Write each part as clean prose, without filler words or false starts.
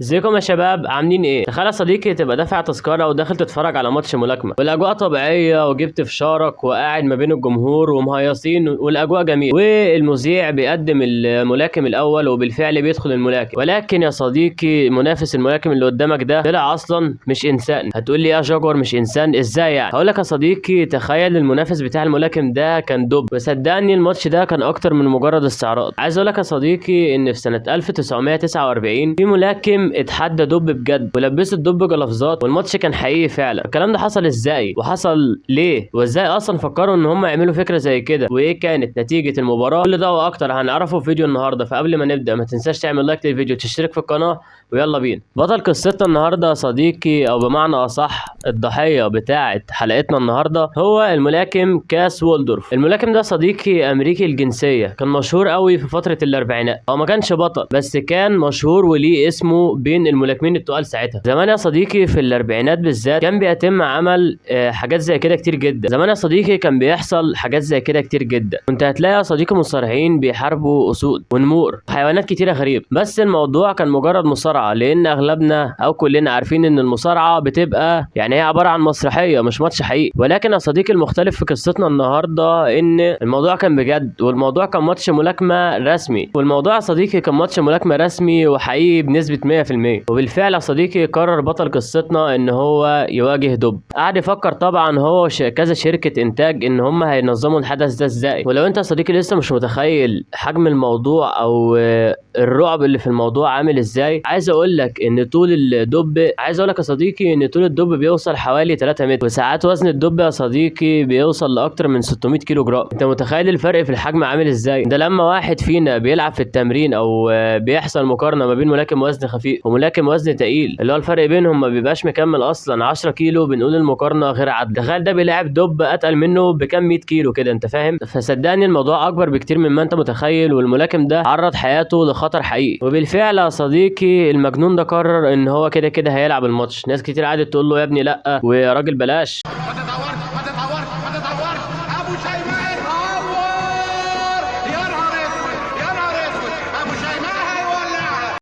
ازيكم يا شباب، عاملين ايه؟ تخيل يا صديقي تبقى دافع تذكره وداخل تتفرج على ماتش ملاكمه، والاجواء طبيعيه، وجبت فشارك وقاعد ما بين الجمهور ومهيصين، والاجواء جميله، والمذيع بيقدم الملاكم الاول وبالفعل بيدخل الملاكم. ولكن يا صديقي منافس الملاكم اللي قدامك ده طلع اصلا مش انسان. هتقول لي يا جاكور مش انسان ازاي يعني؟ هقول لك يا صديقي، تخيل المنافس بتاع الملاكم ده كان دب، وصدقني الماتش ده كان اكتر من مجرد استعراض. عايز اقول لك يا صديقي ان في سنه 1949 في ملاكم اتحدى دب بجد، ولبسه الدب جلافزات، والماتش كان حقيقي فعلا. الكلام ده حصل ازاي وحصل ليه وازاي اصلا فكروا ان هم يعملوا فكره زي كده، وايه كانت نتيجه المباراه؟ كل ده واكتر هنعرفه في فيديو النهارده. فقبل ما نبدا ما تنساش تعمل لايك للفيديو وتشترك في القناه، ويلا بينا. بطل قصتنا النهارده يا صديقي، او بمعنى اصح الضحيه بتاعه حلقتنا النهارده، هو الملاكم كاس وولدورف. الملاكم ده صديقي امريكي الجنسيه، كان مشهور قوي في فتره الاربعينات. هو ما كانش بطل، بس كان مشهور وليه اسمه بين الملاكمين التقال ساعتها. زمان يا صديقي في الاربعينات بالذات كان بيتم عمل حاجات زي كده كتير جدا. زمان يا صديقي كان بيحصل حاجات زي كده كتير جدا. كنت هتلاقي يا صديقي مصارعين بيحاربوا اسود ونمور، حيوانات كتيره غريبه. بس الموضوع كان مجرد مصارعه، لان اغلبنا او كلنا عارفين ان المصارعه بتبقى يعني هي عباره عن مسرحيه مش ماتش حقيقي. ولكن يا صديقي المختلف في قصتنا النهارده ان الموضوع كان بجد، والموضوع كان ماتش ملاكمه رسمي. والموضوع يا صديقي كان ماتش ملاكمه رسمي وحقيقي بنسبه 100%. وبالفعل يا صديقي قرر بطل قصتنا ان هو يواجه دب. قعد يفكر طبعا هو كذا شركه انتاج ان هم هينظموا الحدث ده ازاي. ولو انت يا صديقي لسه مش متخيل حجم الموضوع او الرعب اللي في الموضوع عامل ازاي، عايز اقول لك ان طول الدب، عايز اقول لك يا صديقي ان طول الدب بيوصل حوالي 3 متر، وساعات وزن الدب يا صديقي بيوصل لاكتر من 600 كيلو جرام. انت متخيل الفرق في الحجم عامل ازاي؟ ده لما واحد فينا بيلعب في التمرين او بيحصل مقارنه ما بين ملاكم وزن خفيف وملاكم وزن تقيل، اللي هو الفرق بينهم ما بيبقاش مكمل اصلا 10 كيلو، بنقول المقارنه غير عادله. تخيل ده بيلعب دب اتقل منه بكام 100 كيلو كده، انت فاهم؟ فصدقني الموضوع اكبر بكتير مما انت متخيل، والملاكم ده عرض حياته لخطر حقيقي. وبالفعل يا صديقي المجنون ده قرر ان هو كده كده هيلعب الماتش. ناس كتير قعدت تقول له يا ابني لا، ويا راجل بلاش. ابو شيماء اتعور. يا نهار اسود يا نهار اسود، ابو شيماء هيولع.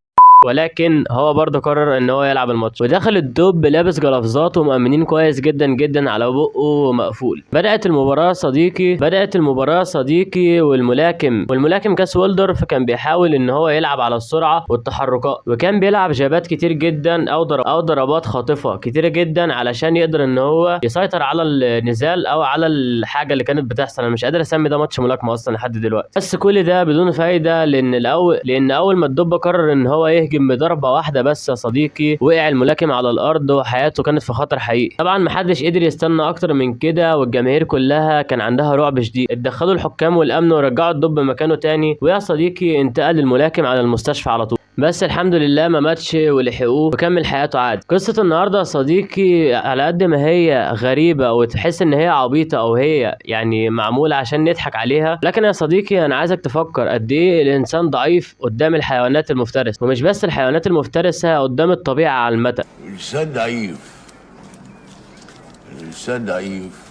ولكن هو برضه قرر ان هو يلعب الماتش، ودخل الدب لابس جلافزات ومأمنين كويس جدا جدا على بقه مقفول. بدأت المباراة صديقي، والملاكم كاس وولدورف كان بيحاول ان هو يلعب على السرعة والتحركات، وكان بيلعب جابات كتير جدا او ضربات خاطفة كتيرة جدا علشان يقدر ان هو يسيطر على النزال او على الحاجة اللي كانت بتحصل. انا مش قادر اسمي ده ماتش ملاكمة اصلا لحد دلوقتي. بس كل ده بدون فايدة، لان اول ما الدب قرر ان هو يهجم بضربة واحدة بس يا صديقي، وقع الملاكم على الارض وحياته كانت في خطر حقيقي. طبعا محدش قدر يستنى اكتر من كده، والجماهير كلها كان عندها رعب شديد. اتدخلوا الحكام والامن ورجعوا الدب مكانه تاني، ويا صديقي انتقل الملاكم على المستشفى على طول. بس الحمد لله ما ماتش ولحقوه وكمل حياته عادي. قصة النهارده يا صديقي على قد ما هي غريبة وتحس ان هي عبيطة او هي يعني معمولة عشان نضحك عليها، لكن يا صديقي انا عايزك تفكر قد ايه الانسان ضعيف قدام الحيوانات المفترسة، ومش بس الحيوانات المفترسة، قدام الطبيعة عامة. الإنسان ضعيف. الإنسان ضعيف.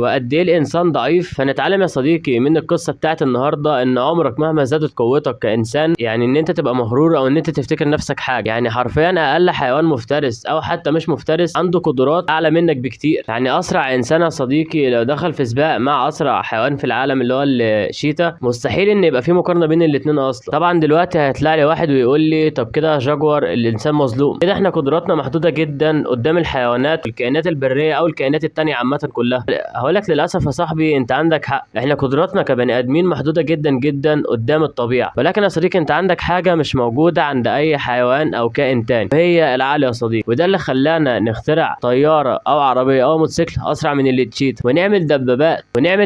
وقد ايه الانسان ضعيف. فنتعلم يا صديقي من القصه بتاعت النهارده ان عمرك مهما زادت قوتك كانسان، يعني ان انت تبقى مغرور او ان انت تفتكر نفسك حاجه. يعني حرفيا اقل حيوان مفترس او حتى مش مفترس عنده قدرات اعلى منك بكتير. يعني اسرع انسان يا صديقي لو دخل في سباق مع اسرع حيوان في العالم اللي هو الشيتا، مستحيل ان يبقى في مقارنه بين الاثنين اصلا. طبعا دلوقتي هيطلع لي واحد ويقول لي طب كده يا جاكور الانسان مظلوم كده، احنا قدراتنا محدوده جدا قدام الحيوانات والكائنات البريه او الكائنات التانيه عامه كلها. هقول لك للاسف يا صاحبي انت عندك حق، احنا قدراتنا كبني ادمين محدوده جدا جدا قدام الطبيعه. ولكن يا صديقي انت عندك حاجه مش موجوده عند اي حيوان او كائن تاني، وهي العقل يا صديقي. وده اللي خلانا نخترع طياره او عربيه او موتوسيكل اسرع من اللي تشيت، ونعمل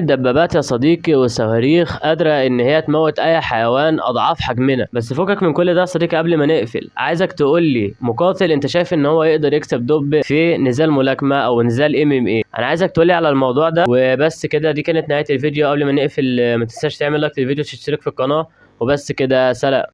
دبابات يا صديقي وصواريخ قادره ان هي تموت اي حيوان اضعاف حجمنا. بس فوقك من كل ده يا صديقي، قبل ما نقفل عايزك تقول لي مقاتل انت شايف ان هو يقدر يكسب دب في نزال ملاكمه او نزال MMA. انا عايزك تقول لي على الموضوع ده. وبس كده، دي كانت نهاية الفيديو. قبل ما نقفل ما تنساش تعمل لايك للفيديو وتشترك في القناة. وبس كده، سلام.